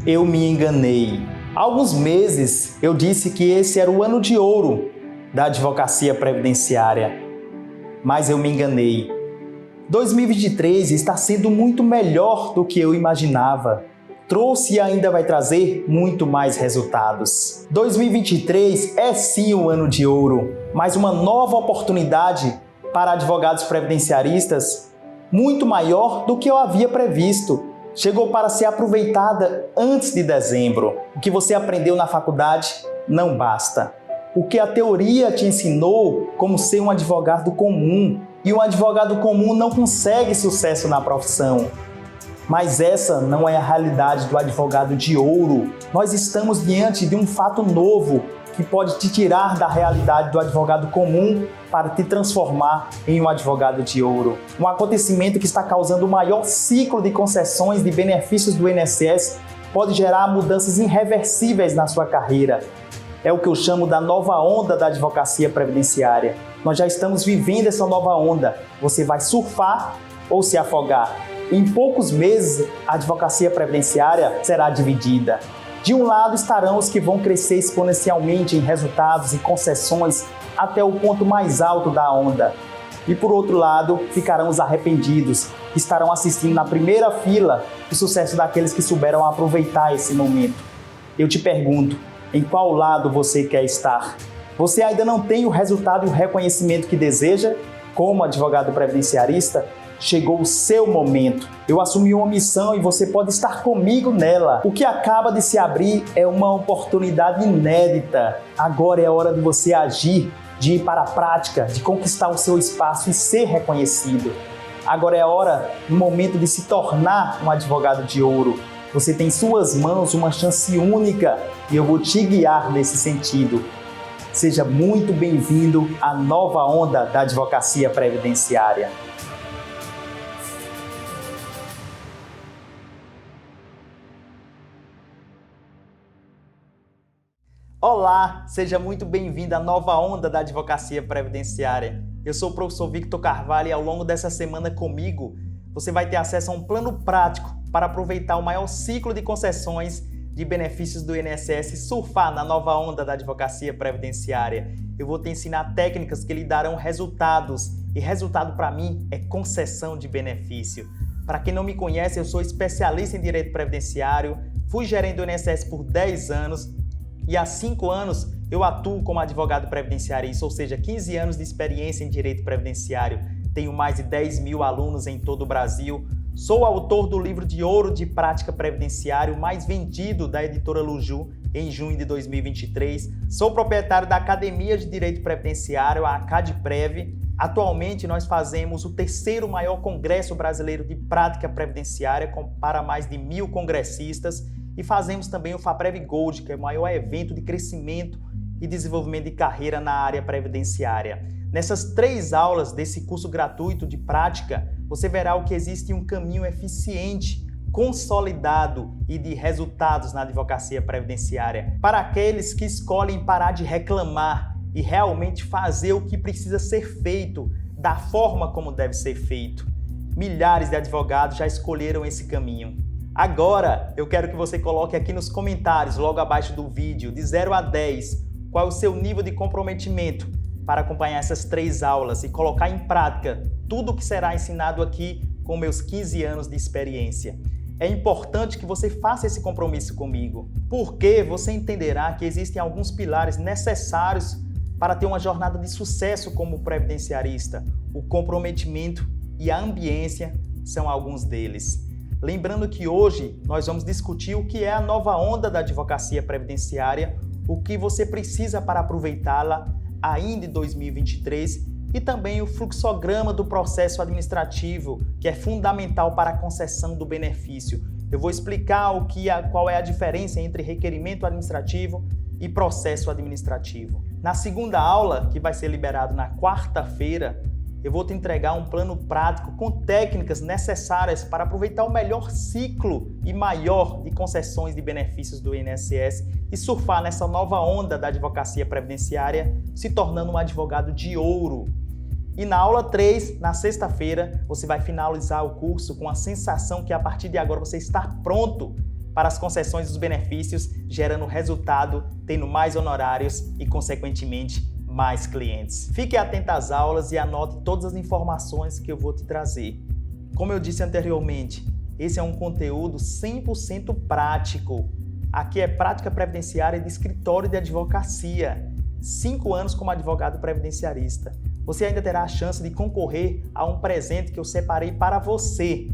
Eu me enganei. Há alguns meses eu disse que esse era o ano de ouro da advocacia previdenciária, mas eu me enganei. 2023 está sendo muito melhor do que eu imaginava. Trouxe e ainda vai trazer muito mais resultados. 2023 é sim o ano de ouro, mas uma nova oportunidade para advogados previdenciaristas muito maior do que eu havia previsto. Chegou para ser aproveitada antes de dezembro. O que você aprendeu na faculdade não basta. O que a teoria te ensinou como ser um advogado comum. E um advogado comum não consegue sucesso na profissão. Mas essa não é a realidade do advogado de ouro. Nós estamos diante de um fato novo que pode te tirar da realidade do advogado comum para te transformar em um advogado de ouro. Um acontecimento que está causando o maior ciclo de concessões de benefícios do INSS pode gerar mudanças irreversíveis na sua carreira. É o que eu chamo da nova onda da advocacia previdenciária. Nós já estamos vivendo essa nova onda. Você vai surfar ou se afogar? Em poucos meses, a advocacia previdenciária será dividida. De um lado estarão os que vão crescer exponencialmente em resultados e concessões até o ponto mais alto da onda. E por outro lado, ficarão os arrependidos, que estarão assistindo na primeira fila o sucesso daqueles que souberam aproveitar esse momento. Eu te pergunto, em qual lado você quer estar? Você ainda não tem o resultado e o reconhecimento que deseja como advogado previdenciarista? Chegou o seu momento. Eu assumi uma missão e você pode estar comigo nela. O que acaba de se abrir é uma oportunidade inédita. Agora é a hora de você agir, de ir para a prática, de conquistar o seu espaço e ser reconhecido. Agora é a hora, o momento de se tornar um advogado de ouro. Você tem em suas mãos uma chance única e eu vou te guiar nesse sentido. Seja muito bem-vindo à nova onda da advocacia previdenciária. Olá, seja muito bem-vindo à nova onda da advocacia previdenciária. Eu sou o professor Victor Carvalho e ao longo dessa semana comigo, você vai ter acesso a um plano prático para aproveitar o maior ciclo de concessões de benefícios do INSS e surfar na nova onda da advocacia previdenciária. Eu vou te ensinar técnicas que lhe darão resultados e resultado para mim é concessão de benefício. Para quem não me conhece, eu sou especialista em direito previdenciário, fui gerente do INSS por 10 anos, e há 5 anos eu atuo como advogado previdenciarista, ou seja, 15 anos de experiência em direito previdenciário. Tenho mais de 10 mil alunos em todo o Brasil. Sou autor do livro de ouro de prática previdenciário mais vendido da editora Luju em junho de 2023. Sou proprietário da Academia de Direito Previdenciário, a ACADPrev. Atualmente nós fazemos o 3º maior congresso brasileiro de prática previdenciária para mais de 1.000 congressistas. E fazemos também o FAPREV Gold, que é o maior evento de crescimento e desenvolvimento de carreira na área previdenciária. Nessas 3 aulas desse curso gratuito de prática, você verá o que existe um caminho eficiente, consolidado e de resultados na advocacia previdenciária para aqueles que escolhem parar de reclamar e realmente fazer o que precisa ser feito, da forma como deve ser feito. Milhares de advogados já escolheram esse caminho. Agora, eu quero que você coloque aqui nos comentários, logo abaixo do vídeo, de 0 a 10, qual é o seu nível de comprometimento para acompanhar essas 3 aulas e colocar em prática tudo o que será ensinado aqui com meus 15 anos de experiência. É importante que você faça esse compromisso comigo, porque você entenderá que existem alguns pilares necessários para ter uma jornada de sucesso como previdenciarista. O comprometimento e a ambiência são alguns deles. Lembrando que hoje nós vamos discutir o que é a nova onda da advocacia previdenciária, o que você precisa para aproveitá-la ainda em 2023 e também o fluxograma do processo administrativo, que é fundamental para a concessão do benefício. Eu vou explicar qual é a diferença entre requerimento administrativo e processo administrativo. Na segunda aula, que vai ser liberado na quarta-feira, eu vou te entregar um plano prático com técnicas necessárias para aproveitar o melhor ciclo e maior de concessões de benefícios do INSS e surfar nessa nova onda da advocacia previdenciária, se tornando um advogado de ouro. E na aula 3, na sexta-feira, você vai finalizar o curso com a sensação que a partir de agora você está pronto para as concessões dos benefícios, gerando resultado, tendo mais honorários e, consequentemente, mais clientes. Fique atento às aulas e anote todas as informações que eu vou te trazer. Como eu disse anteriormente, esse é um conteúdo 100% prático. Aqui é prática previdenciária de escritório de advocacia. 5 anos como advogado previdenciarista. Você ainda terá a chance de concorrer a um presente que eu separei para você.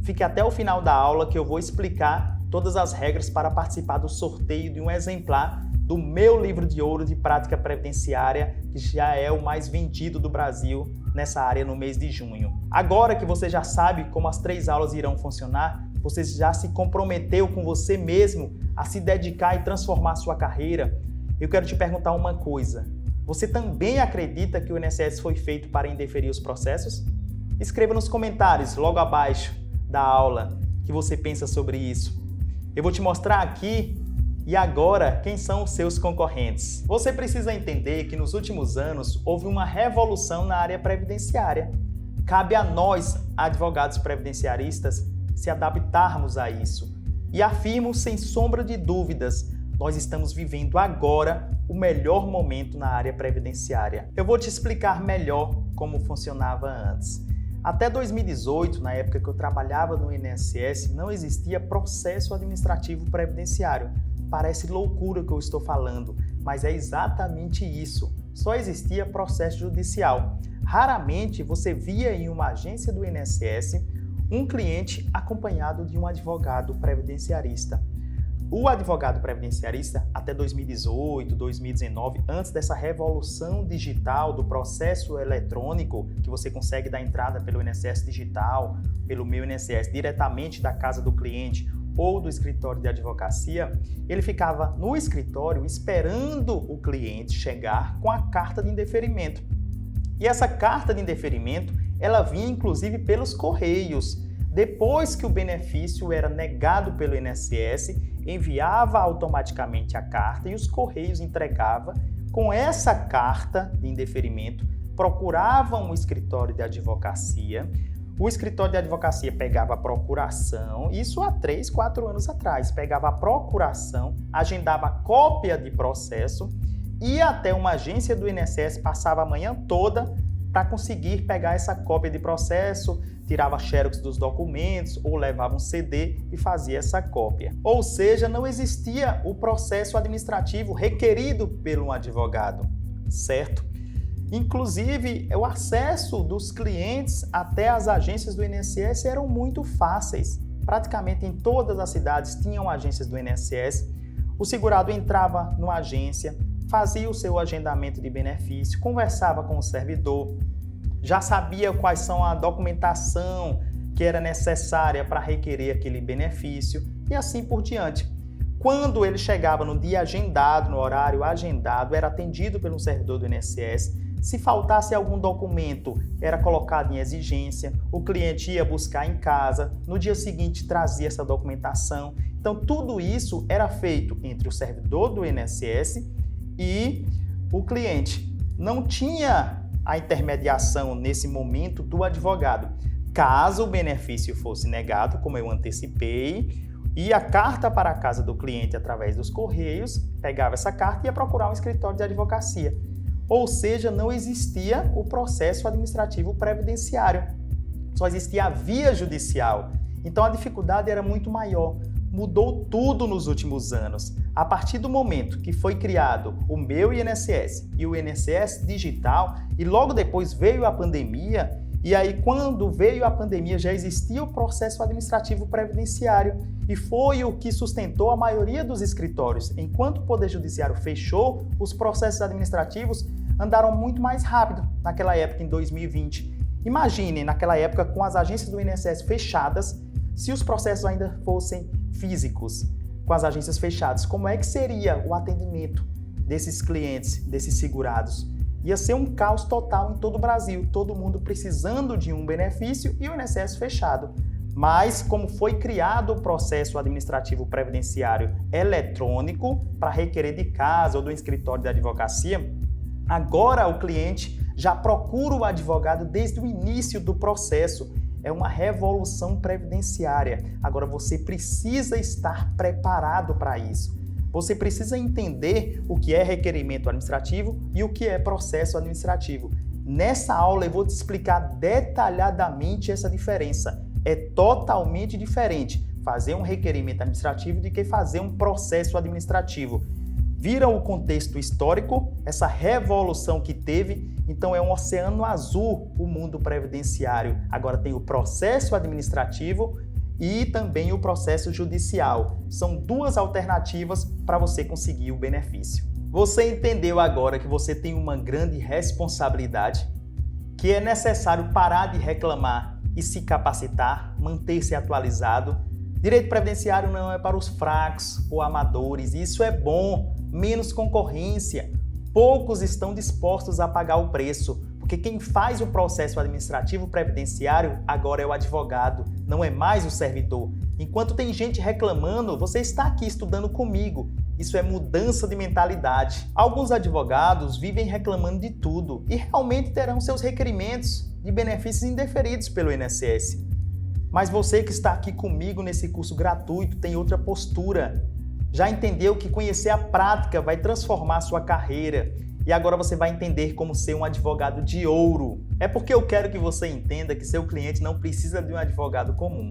Fique até o final da aula que eu vou explicar todas as regras para participar do sorteio de um exemplar do meu livro de ouro de prática previdenciária, que já é o mais vendido do Brasil nessa área no mês de junho. Agora que você já sabe como as 3 aulas irão funcionar, você já se comprometeu com você mesmo a se dedicar e transformar a sua carreira, eu quero te perguntar uma coisa. Você também acredita que o INSS foi feito para indeferir os processos? Escreva nos comentários, logo abaixo da aula, que você pensa sobre isso. Eu vou te mostrar aqui e agora quem são os seus concorrentes. Você precisa entender que nos últimos anos houve uma revolução na área previdenciária. Cabe a nós, advogados previdenciaristas, se adaptarmos a isso. E afirmo sem sombra de dúvidas, nós estamos vivendo agora o melhor momento na área previdenciária. Eu vou te explicar melhor como funcionava antes. Até 2018, na época que eu trabalhava no INSS, não existia processo administrativo previdenciário. Parece loucura o que eu estou falando, mas é exatamente isso. Só existia processo judicial. Raramente você via em uma agência do INSS um cliente acompanhado de um advogado previdenciarista. O advogado previdenciarista, até 2018, 2019, antes dessa revolução digital do processo eletrônico, que você consegue dar entrada pelo INSS digital, pelo meu INSS, diretamente da casa do cliente ou do escritório de advocacia, ele ficava no escritório esperando o cliente chegar com a carta de indeferimento. E essa carta de indeferimento, ela vinha inclusive pelos correios. Depois que o benefício era negado pelo INSS, enviava automaticamente a carta e os correios entregavam. Com essa carta de indeferimento, procuravam um escritório de advocacia. O escritório de advocacia pegava a procuração, isso há 3, 4 anos atrás, pegava a procuração, agendava cópia de processo, ia até uma agência do INSS, passava a manhã toda para conseguir pegar essa cópia de processo, tirava xerox dos documentos ou levava um CD e fazia essa cópia. Ou seja, não existia o processo administrativo requerido pelo advogado, certo? Inclusive, o acesso dos clientes até as agências do INSS eram muito fáceis. Praticamente em todas as cidades tinham agências do INSS. O segurado entrava numa agência, fazia o seu agendamento de benefício, conversava com o servidor, já sabia quais são a documentação que era necessária para requerer aquele benefício e assim por diante. Quando ele chegava no dia agendado, no horário agendado, era atendido pelo servidor do INSS. Se faltasse algum documento, era colocado em exigência, o cliente ia buscar em casa, no dia seguinte trazia essa documentação. Então tudo isso era feito entre o servidor do INSS e o cliente. Não tinha a intermediação nesse momento do advogado. Caso o benefício fosse negado, como eu antecipei, e a carta para a casa do cliente através dos correios, pegava essa carta e ia procurar um escritório de advocacia. Ou seja, não existia o processo administrativo previdenciário. Só existia a via judicial. Então a dificuldade era muito maior. Mudou tudo nos últimos anos. A partir do momento que foi criado o meu INSS e o INSS digital, e logo depois veio a pandemia, e aí quando veio a pandemia já existia o processo administrativo previdenciário, e foi o que sustentou a maioria dos escritórios. Enquanto o Poder Judiciário fechou, os processos administrativos andaram muito mais rápido naquela época, em 2020. Imagine, naquela época, com as agências do INSS fechadas, se os processos ainda fossem físicos, com as agências fechadas, como é que seria o atendimento desses clientes, desses segurados? Ia ser um caos total em todo o Brasil, todo mundo precisando de um benefício e o INSS fechado. Mas, como foi criado o processo administrativo previdenciário eletrônico para requerer de casa ou do escritório de advocacia, agora o cliente já procura o advogado desde o início do processo. é uma revolução previdenciária. Agora você precisa estar preparado para isso. Você precisa entender o que é requerimento administrativo e o que é processo administrativo. Nessa aula eu vou te explicar detalhadamente essa diferença. É totalmente diferente fazer um requerimento administrativo do que fazer um processo administrativo. Viram o contexto histórico, essa revolução que teve? Então é um oceano azul o mundo previdenciário. Agora tem o processo administrativo e também o processo judicial. São duas alternativas para você conseguir o benefício. Você entendeu agora que você tem uma grande responsabilidade, que é necessário parar de reclamar e se capacitar, manter-se atualizado. Direito previdenciário não é para os fracos ou amadores, isso é bom, menos concorrência. Poucos estão dispostos a pagar o preço, porque quem faz o processo administrativo previdenciário agora é o advogado, não é mais o servidor. Enquanto tem gente reclamando, você está aqui estudando comigo. Isso é mudança de mentalidade. Alguns advogados vivem reclamando de tudo e realmente terão seus requerimentos de benefícios indeferidos pelo INSS. Mas você que está aqui comigo nesse curso gratuito tem outra postura. Já entendeu que conhecer a prática vai transformar a sua carreira e agora você vai entender como ser um advogado de ouro. É porque eu quero que você entenda que seu cliente não precisa de um advogado comum.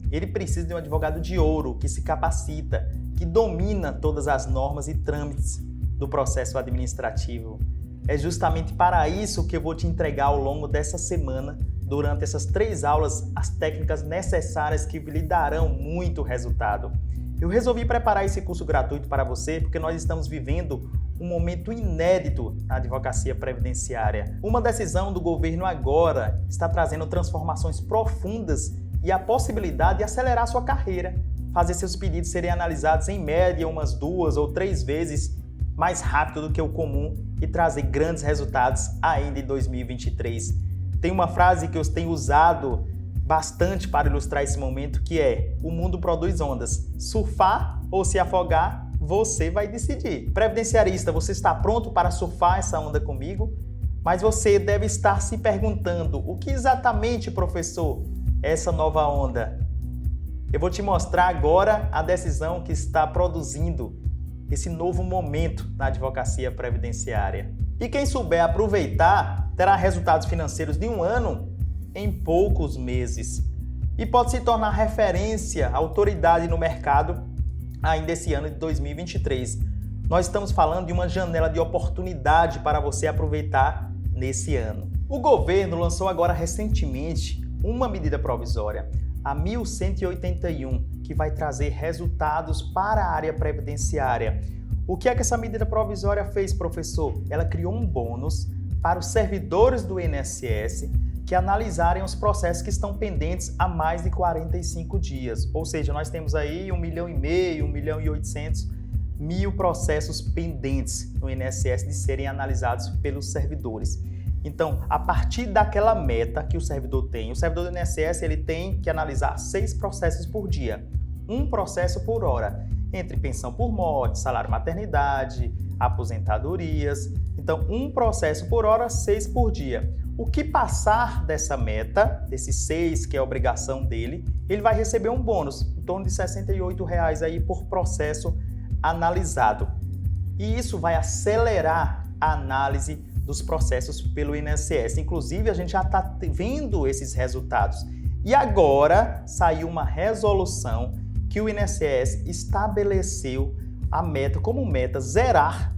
Ele precisa de um advogado de ouro que se capacita, que domina todas as normas e trâmites do processo administrativo. É justamente para isso que eu vou te entregar ao longo dessa semana, durante essas 3 aulas, as técnicas necessárias que lhe darão muito resultado. Eu resolvi preparar esse curso gratuito para você porque nós estamos vivendo um momento inédito na advocacia previdenciária. Uma decisão do governo agora está trazendo transformações profundas e a possibilidade de acelerar sua carreira, fazer seus pedidos serem analisados em média umas 2 ou 3 vezes mais rápido do que o comum e trazer grandes resultados ainda em 2023. Tem uma frase que eu tenho usado bastante para ilustrar esse momento, que é: o mundo produz ondas. Surfar ou se afogar, você vai decidir. Previdenciarista, você está pronto para surfar essa onda comigo? Mas você deve estar se perguntando: o que exatamente, professor, é essa nova onda? Eu vou te mostrar agora a decisão que está produzindo esse novo momento na advocacia previdenciária. E quem souber aproveitar terá resultados financeiros de 1 ano em poucos meses e pode se tornar referência, autoridade no mercado ainda esse ano de 2023. Nós estamos falando de uma janela de oportunidade para você aproveitar nesse ano. O governo lançou agora recentemente uma medida provisória, a 1181, que vai trazer resultados para a área previdenciária. O que é que essa medida provisória fez, professor? Ela criou um bônus para os servidores do INSS que analisarem os processos que estão pendentes há mais de 45 dias. Ou seja, nós temos aí 1,5 milhão, 1.800.000 processos pendentes no INSS de serem analisados pelos servidores. Então, a partir daquela meta que o servidor do INSS ele tem que analisar 6 processos por dia, 1 processo por hora, entre pensão por morte, salário maternidade, aposentadorias. Então, 1 processo por hora, 6 por dia. O que passar dessa meta, desses 6, que é a obrigação dele, ele vai receber um bônus, em torno de R$ 68 aí por processo analisado. E isso vai acelerar a análise dos processos pelo INSS. Inclusive, a gente já está vendo esses resultados. E agora saiu uma resolução que o INSS estabeleceu a meta, como meta, zerar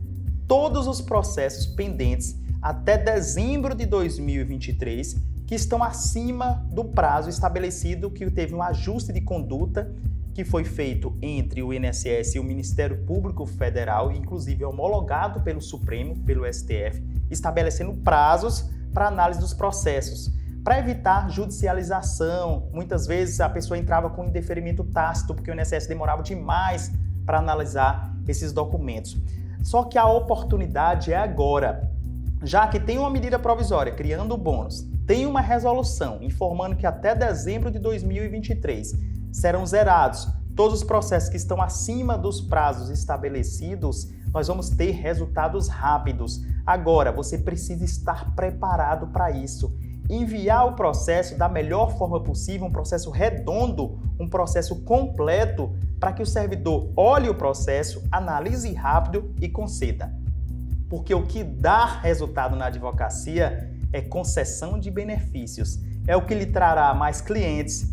todos os processos pendentes até dezembro de 2023, que estão acima do prazo estabelecido, que teve um ajuste de conduta que foi feito entre o INSS e o Ministério Público Federal, inclusive homologado pelo Supremo, pelo STF, estabelecendo prazos para análise dos processos, para evitar judicialização. Muitas vezes a pessoa entrava com indeferimento tácito, porque o INSS demorava demais para analisar esses documentos. Só que a oportunidade é agora. Já que tem uma medida provisória criando o bônus, tem uma resolução informando que até dezembro de 2023 serão zerados todos os processos que estão acima dos prazos estabelecidos, nós vamos ter resultados rápidos. Agora, você precisa estar preparado para isso. enviar o processo da melhor forma possível, um processo redondo, um processo completo, para que o servidor olhe o processo, analise rápido e conceda. Porque o que dá resultado na advocacia é concessão de benefícios. É o que lhe trará mais clientes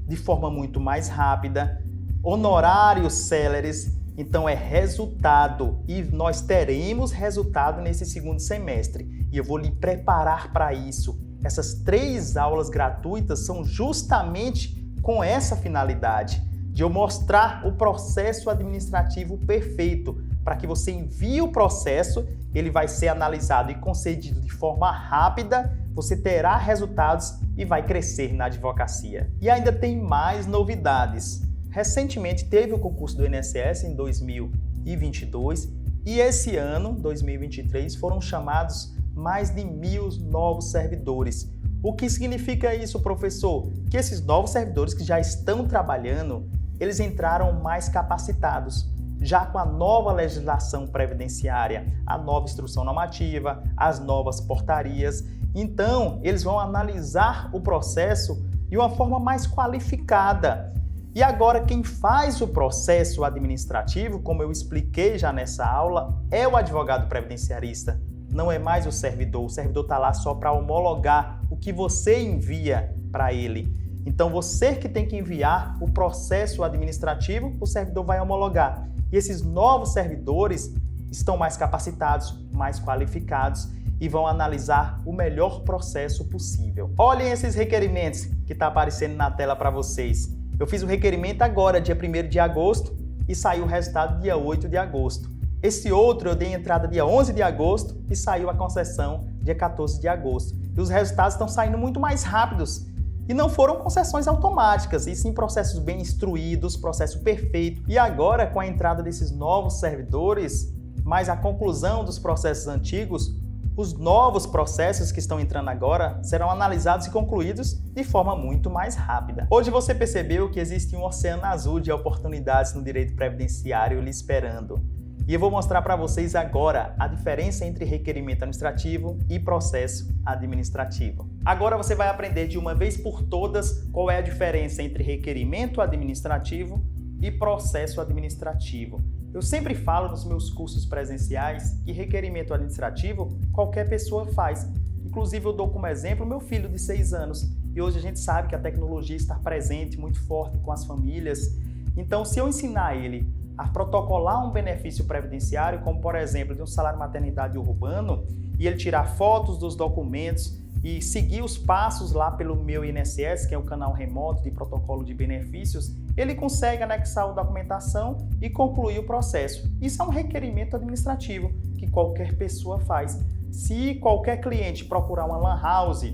de forma muito mais rápida, honorários céleres. Então é resultado e nós teremos resultado nesse segundo semestre. E eu vou lhe preparar para isso. Essas 3 aulas gratuitas são justamente com essa finalidade, de eu mostrar o processo administrativo perfeito, para que você envie o processo, ele vai ser analisado e concedido de forma rápida, você terá resultados e vai crescer na advocacia. E ainda tem mais novidades. Recentemente teve o concurso do INSS em 2022 e esse ano, 2023, foram chamados mais de 1.000 novos servidores. O que significa isso, professor? Que esses novos servidores que já estão trabalhando, eles entraram mais capacitados, já com a nova legislação previdenciária, a nova instrução normativa, as novas portarias. Então, eles vão analisar o processo de uma forma mais qualificada. E agora, quem faz o processo administrativo, como eu expliquei já nessa aula, é o advogado previdenciarista. Não é mais o servidor está lá só para homologar o que você envia para ele. Então, você que tem que enviar o processo administrativo, o servidor vai homologar. E esses novos servidores estão mais capacitados, mais qualificados e vão analisar o melhor processo possível. Olhem esses requerimentos que está aparecendo na tela para vocês. Eu fiz o requerimento agora, dia 1º de agosto, e saiu o resultado dia 8 de agosto. Esse outro eu dei entrada dia 11 de agosto e saiu a concessão dia 14 de agosto. E os resultados estão saindo muito mais rápidos. E não foram concessões automáticas, e sim processos bem instruídos, processo perfeito. E agora, com a entrada desses novos servidores, mais a conclusão dos processos antigos, os novos processos que estão entrando agora serão analisados e concluídos de forma muito mais rápida. Hoje você percebeu que existe um oceano azul de oportunidades no direito previdenciário lhe esperando. E eu vou mostrar para vocês agora a diferença entre requerimento administrativo e processo administrativo. Agora você vai aprender de uma vez por todas qual é a diferença entre requerimento administrativo e processo administrativo. Eu sempre falo nos meus cursos presenciais que requerimento administrativo qualquer pessoa faz. Inclusive eu dou como exemplo meu filho de 6 anos. E hoje a gente sabe que a tecnologia está presente, muito forte com as famílias. Então, se eu ensinar ele a protocolar um benefício previdenciário, como por exemplo de um salário maternidade urbano, e ele tirar fotos dos documentos e seguir os passos lá pelo meu INSS, que é o canal remoto de protocolo de benefícios, ele consegue anexar a documentação e concluir o processo. Isso é um requerimento administrativo que qualquer pessoa faz. Se qualquer cliente procurar uma lan house,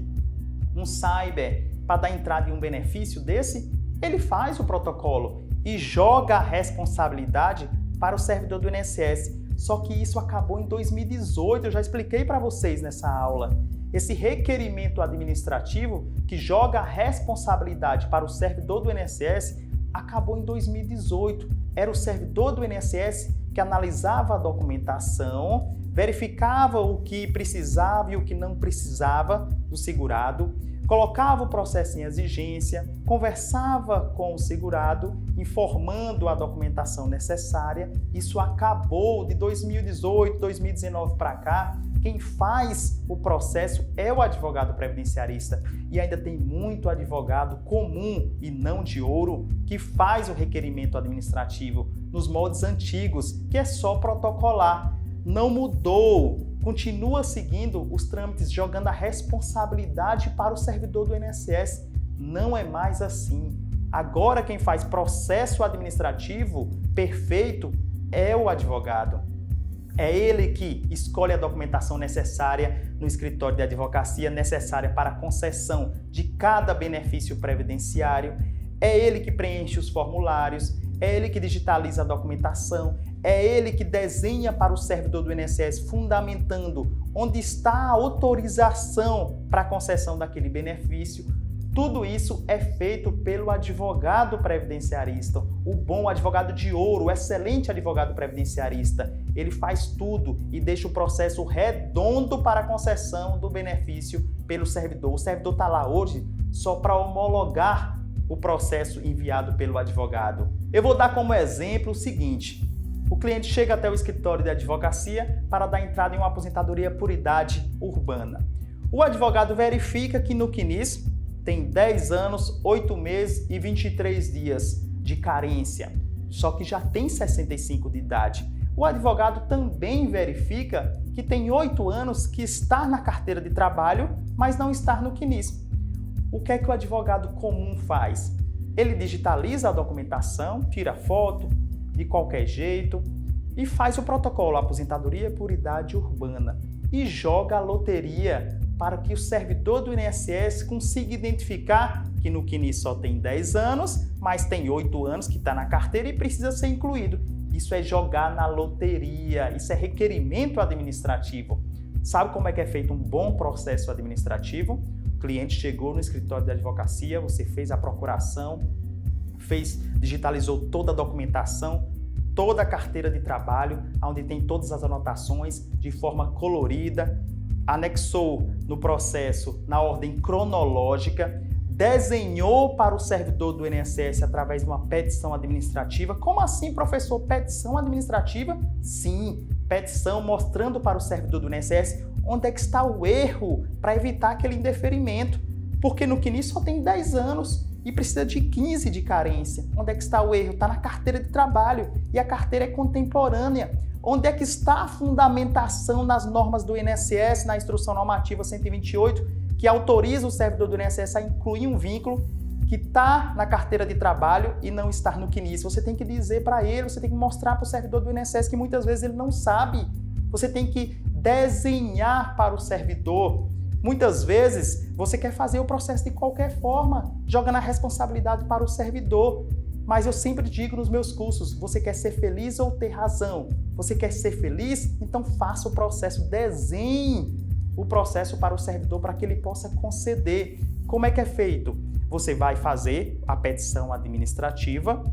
um cyber, para dar entrada em um benefício desse, ele faz o protocolo e joga a responsabilidade para o servidor do INSS. Só que isso acabou em 2018, eu já expliquei para vocês nessa aula. Esse requerimento administrativo que joga a responsabilidade para o servidor do INSS acabou em 2018. Era o servidor do INSS que analisava a documentação, verificava o que precisava e o que não precisava do segurado, colocava o processo em exigência, conversava com o segurado, informando a documentação necessária. Isso acabou de 2018, 2019 para cá. Quem faz o processo é o advogado previdenciarista. E ainda tem muito advogado comum e não de ouro que faz o requerimento administrativo nos moldes antigos, que é só protocolar. Não mudou. Continua seguindo os trâmites, jogando a responsabilidade para o servidor do INSS. Não é mais assim. Agora quem faz processo administrativo perfeito é o advogado. É ele que escolhe a documentação necessária no escritório de advocacia, necessária para a concessão de cada benefício previdenciário. É ele que preenche os formulários, é ele que digitaliza a documentação, é ele que desenha para o servidor do INSS, fundamentando onde está a autorização para a concessão daquele benefício. Tudo isso é feito pelo advogado previdenciarista, o bom advogado de ouro, o excelente advogado previdenciarista. Ele faz tudo e deixa o processo redondo para a concessão do benefício pelo servidor. O servidor está lá hoje só para homologar o processo enviado pelo advogado. Eu vou dar como exemplo o seguinte: o cliente chega até o escritório de advocacia para dar entrada em uma aposentadoria por idade urbana. O advogado verifica que no CNIS tem 10 anos, 8 meses e 23 dias de carência, só que já tem 65 de idade. O advogado também verifica que tem 8 anos que está na carteira de trabalho, mas não está no CNIS. O que é que o advogado comum faz? Ele digitaliza a documentação, tira foto de qualquer jeito e faz o protocolo aposentadoria por idade urbana e joga a loteria para que o servidor do INSS consiga identificar que no CNIS só tem 10 anos, mas tem 8 anos que está na carteira e precisa ser incluído. Isso é jogar na loteria, isso é requerimento administrativo. Sabe como é que é feito um bom processo administrativo? O cliente chegou no escritório de advocacia, você fez a procuração, digitalizou toda a documentação, toda a carteira de trabalho, onde tem todas as anotações de forma colorida, anexou no processo na ordem cronológica, desenhou para o servidor do INSS através de uma petição administrativa. Como assim, professor? Petição administrativa? Sim, petição mostrando para o servidor do INSS onde é que está o erro para evitar aquele indeferimento. Porque no CNIS só tem 10 anos e precisa de 15 de carência. Onde é que está o erro? Está na carteira de trabalho e a carteira é contemporânea. Onde é que está a fundamentação nas normas do INSS, na Instrução Normativa 128, que autoriza o servidor do INSS a incluir um vínculo que está na carteira de trabalho e não está no CNIS? Você tem que dizer para ele, você tem que mostrar para o servidor do INSS que muitas vezes ele não sabe. Você tem que desenhar para o servidor. Muitas vezes você quer fazer o processo de qualquer forma, joga na responsabilidade para o servidor. Mas eu sempre digo nos meus cursos, você quer ser feliz ou ter razão? Você quer ser feliz? Então faça o processo, desenhe o processo para o servidor para que ele possa conceder. Como é que é feito? Você vai fazer a petição administrativa,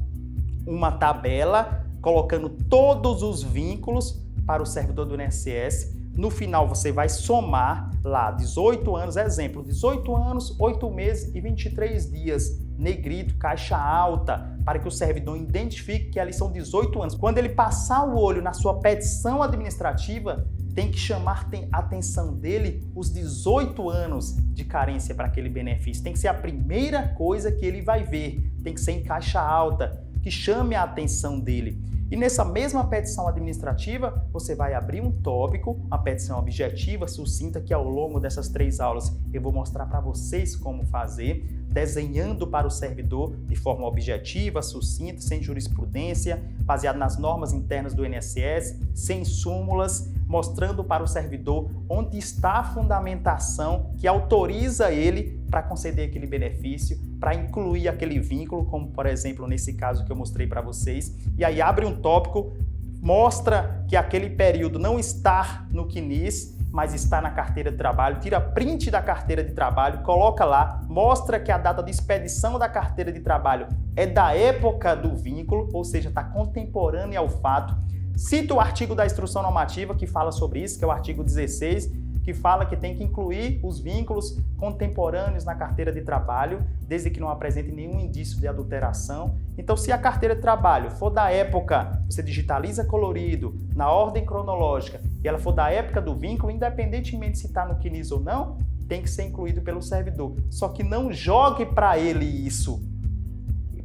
uma tabela colocando todos os vínculos para o servidor do INSS. No final você vai somar lá 18 anos, exemplo, 18 anos, 8 meses e 23 dias, negrito, caixa alta, para que o servidor identifique que ali são 18 anos. Quando ele passar o olho na sua petição administrativa, tem que chamar a atenção dele os 18 anos de carência para aquele benefício. Tem que ser a primeira coisa que ele vai ver, tem que ser em caixa alta, que chame a atenção dele. E nessa mesma petição administrativa, você vai abrir um tópico, uma petição objetiva, sucinta, que ao longo dessas 3 aulas eu vou mostrar para vocês como fazer, desenhando para o servidor de forma objetiva, sucinta, sem jurisprudência, baseado nas normas internas do INSS, sem súmulas, mostrando para o servidor onde está a fundamentação que autoriza ele para conceder aquele benefício, para incluir aquele vínculo, como por exemplo nesse caso que eu mostrei para vocês, e aí abre um tópico, mostra que aquele período não está no CNIS, mas está na carteira de trabalho, tira print da carteira de trabalho, coloca lá, mostra que a data de expedição da carteira de trabalho é da época do vínculo, ou seja, está contemporânea ao fato. Cita o artigo da Instrução Normativa que fala sobre isso, que é o artigo 16, que fala que tem que incluir os vínculos contemporâneos na carteira de trabalho, desde que não apresente nenhum indício de adulteração. Então, se a carteira de trabalho for da época, você digitaliza colorido, na ordem cronológica, e ela for da época do vínculo, independentemente se está no CNIS ou não, tem que ser incluído pelo servidor. Só que não jogue para ele isso,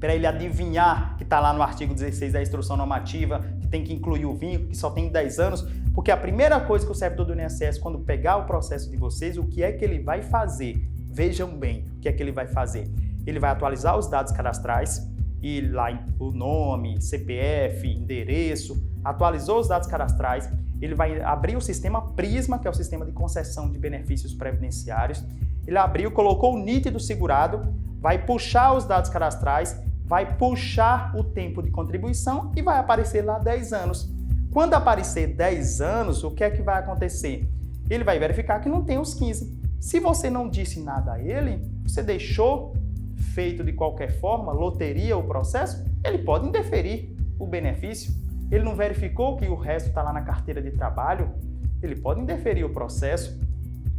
para ele adivinhar que está lá no artigo 16 da Instrução Normativa, que tem que incluir o vínculo, que só tem 10 anos, porque a primeira coisa que o servidor do INSS, quando pegar o processo de vocês, o que é que ele vai fazer? Vejam bem o que é que ele vai fazer. Ele vai atualizar os dados cadastrais, e lá o nome, CPF, endereço, atualizou os dados cadastrais, ele vai abrir o sistema Prisma, que é o sistema de concessão de benefícios previdenciários, ele abriu, colocou o NIT do segurado, vai puxar os dados cadastrais, vai puxar o tempo de contribuição e vai aparecer lá 10 anos. Quando aparecer 10 anos, o que é que vai acontecer? Ele vai verificar que não tem os 15. Se você não disse nada a ele, você deixou feito de qualquer forma, loteria o processo, ele pode indeferir o benefício. Ele não verificou que o resto está lá na carteira de trabalho, ele pode indeferir o processo.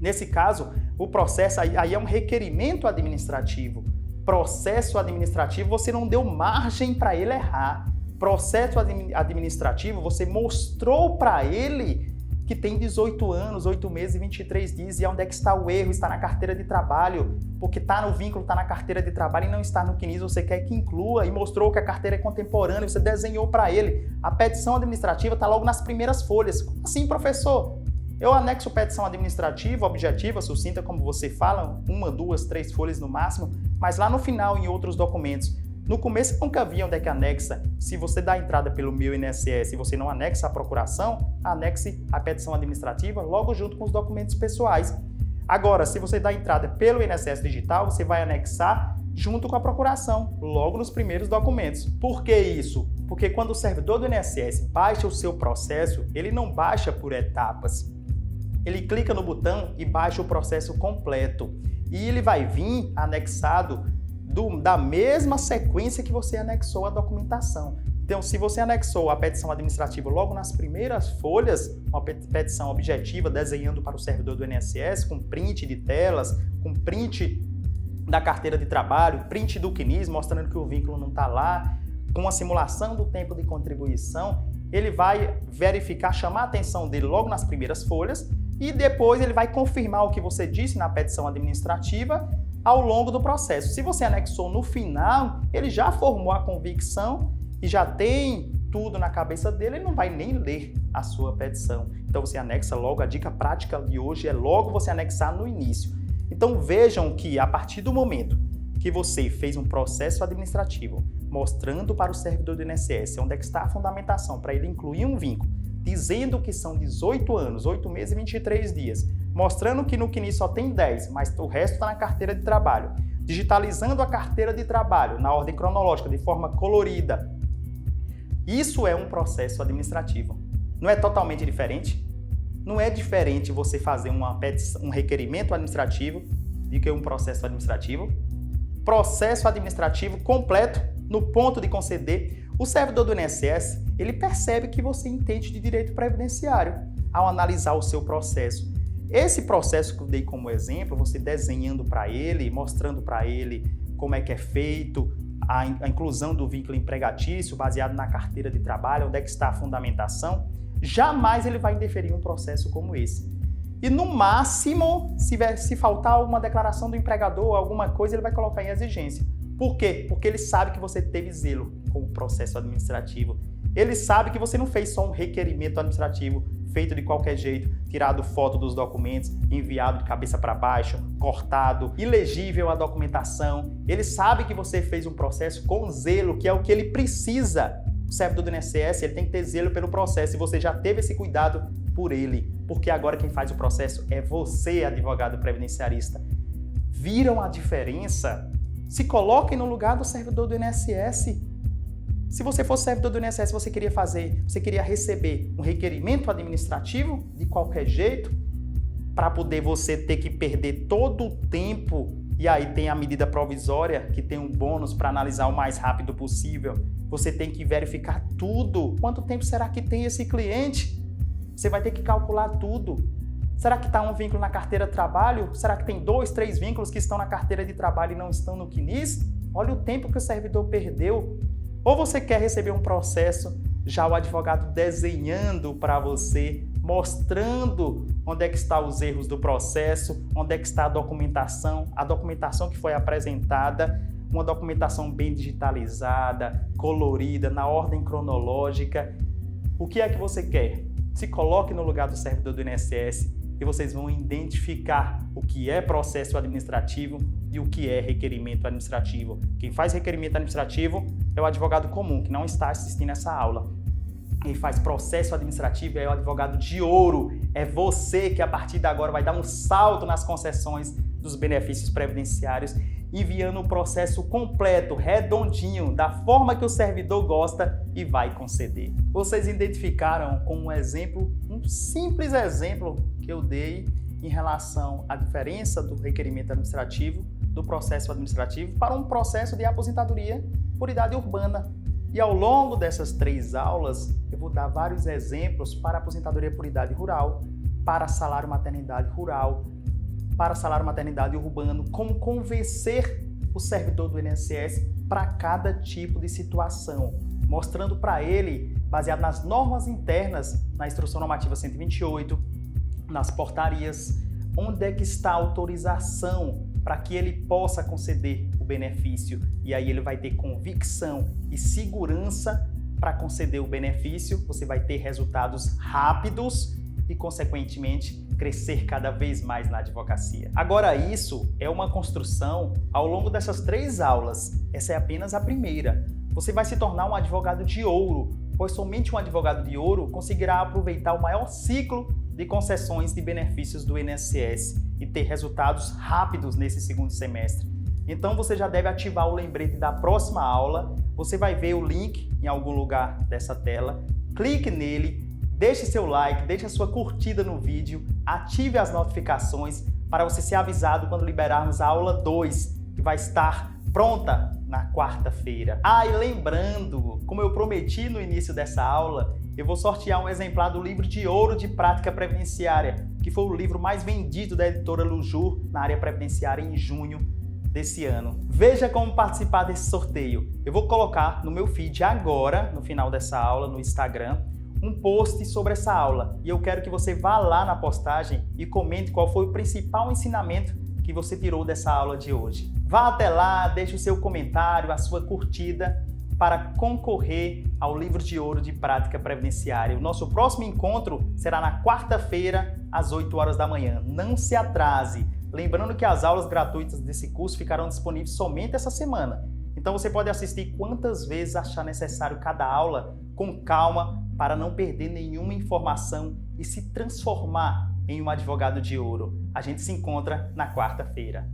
Nesse caso, o processo aí é um requerimento administrativo. Processo administrativo, você não deu margem para ele errar. Processo administrativo, você mostrou para ele que tem 18 anos, 8 meses e 23 dias, e onde é que está o erro? Está na carteira de trabalho, porque está no vínculo, está na carteira de trabalho e não está no CNIS, você quer que inclua, e mostrou que a carteira é contemporânea, você desenhou para ele. A petição administrativa está logo nas primeiras folhas. Como assim, professor? Eu anexo petição administrativa, objetiva, sucinta, como você fala, 1, 2, 3 folhas no máximo, mas lá no final, em outros documentos. No começo, eu nunca vi onde é que anexa. Se você dá entrada pelo meu INSS e você não anexa a procuração, anexe a petição administrativa logo junto com os documentos pessoais. Agora, se você dá entrada pelo INSS digital, você vai anexar junto com a procuração, logo nos primeiros documentos. Por que isso? Porque quando o servidor do INSS baixa o seu processo, ele não baixa por etapas. Ele clica no botão e baixa o processo completo. E ele vai vir anexado da mesma sequência que você anexou a documentação. Então, se você anexou a petição administrativa logo nas primeiras folhas, uma petição objetiva desenhando para o servidor do INSS, com print de telas, com print da carteira de trabalho, print do CNIS, mostrando que o vínculo não está lá, com a simulação do tempo de contribuição, ele vai verificar, chamar a atenção dele logo nas primeiras folhas e depois ele vai confirmar o que você disse na petição administrativa ao longo do processo. Se você anexou no final, ele já formou a convicção e já tem tudo na cabeça dele, ele não vai nem ler a sua petição. Então você anexa logo, a dica prática de hoje é logo você anexar no início. Então vejam que a partir do momento que você fez um processo administrativo mostrando para o servidor do INSS onde é que está a fundamentação para ele incluir um vínculo, dizendo que são 18 anos, 8 meses e 23 dias, mostrando que no CNIS só tem 10, mas o resto está na carteira de trabalho, digitalizando a carteira de trabalho na ordem cronológica, de forma colorida. Isso é um processo administrativo. Não é totalmente diferente? Não é diferente você fazer um requerimento administrativo do que um processo administrativo. Processo administrativo completo, no ponto de conceder. O servidor do INSS, ele percebe que você entende de direito previdenciário ao analisar o seu processo. Esse processo que eu dei como exemplo, você desenhando para ele, mostrando para ele como é que é feito, a inclusão do vínculo empregatício baseado na carteira de trabalho, onde é que está a fundamentação, jamais ele vai interferir em um processo como esse. E no máximo, se faltar alguma declaração do empregador, alguma coisa, ele vai colocar em exigência. Por quê? Porque ele sabe que você teve zelo com o processo administrativo. Ele sabe que você não fez só um requerimento administrativo feito de qualquer jeito, tirado foto dos documentos, enviado de cabeça para baixo, cortado, ilegível a documentação. Ele sabe que você fez um processo com zelo, que é o que ele precisa. O servidor do INSS, ele tem que ter zelo pelo processo e você já teve esse cuidado por ele, porque agora quem faz o processo é você, advogado previdenciarista. Viram a diferença? Se coloquem no lugar do servidor do INSS. Se você fosse servidor do INSS, você queria receber um requerimento administrativo de qualquer jeito, para poder você ter que perder todo o tempo, e aí tem a medida provisória, que tem um bônus para analisar o mais rápido possível. Você tem que verificar tudo. Quanto tempo será que tem esse cliente? Você vai ter que calcular tudo. Será que está um vínculo na carteira de trabalho? Será que tem 2, 3 vínculos que estão na carteira de trabalho e não estão no CNIS? Olha o tempo que o servidor perdeu. Ou você quer receber um processo, já o advogado desenhando para você, mostrando onde é que estão os erros do processo, onde é que está a documentação que foi apresentada, uma documentação bem digitalizada, colorida, na ordem cronológica. O que é que você quer? Se coloque no lugar do servidor do INSS e vocês vão identificar o que é processo administrativo e o que é requerimento administrativo. Quem faz requerimento administrativo é o advogado comum, que não está assistindo essa aula. Quem faz processo administrativo é o advogado de ouro. É você que a partir de agora vai dar um salto nas concessões dos benefícios previdenciários, enviando o processo completo, redondinho, da forma que o servidor gosta e vai conceder. Vocês identificaram com um exemplo, um simples exemplo que eu dei em relação à diferença do requerimento administrativo, do processo administrativo, para um processo de aposentadoria por idade urbana. E ao longo dessas 3 aulas, eu vou dar vários exemplos para aposentadoria por idade rural, para salário maternidade rural, para salário maternidade urbano, como convencer o servidor do INSS para cada tipo de situação, mostrando para ele, baseado nas normas internas, na Instrução Normativa 128, nas portarias, onde é que está a autorização para que ele possa conceder o benefício. E aí ele vai ter convicção e segurança para conceder o benefício, você vai ter resultados rápidos e, consequentemente, crescer cada vez mais na advocacia. Agora, isso é uma construção ao longo dessas 3 aulas. Essa é apenas a primeira. Você vai se tornar um advogado de ouro, pois somente um advogado de ouro conseguirá aproveitar o maior ciclo de concessões de benefícios do INSS e ter resultados rápidos nesse segundo semestre. Então você já deve ativar o lembrete da próxima aula. Você vai ver o link em algum lugar dessa tela. Clique nele, deixe seu like, deixe a sua curtida no vídeo, ative as notificações para você ser avisado quando liberarmos a aula 2, que vai estar pronta na quarta-feira. E lembrando, como eu prometi no início dessa aula, eu vou sortear um exemplar do livro de ouro de prática previdenciária, que foi o livro mais vendido da editora Lujur na área previdenciária em junho desse ano. Veja como participar desse sorteio. Eu vou colocar no meu feed agora, no final dessa aula, no Instagram, um post sobre essa aula. E eu quero que você vá lá na postagem e comente qual foi o principal ensinamento que você tirou dessa aula de hoje. Vá até lá, deixe o seu comentário, a sua curtida para concorrer ao livro de ouro de prática previdenciária. O nosso próximo encontro será na quarta-feira, às 8 horas da manhã. Não se atrase. Lembrando que as aulas gratuitas desse curso ficarão disponíveis somente essa semana. Então você pode assistir quantas vezes achar necessário cada aula, com calma, para não perder nenhuma informação e se transformar em um advogado de ouro. A gente se encontra na quarta-feira.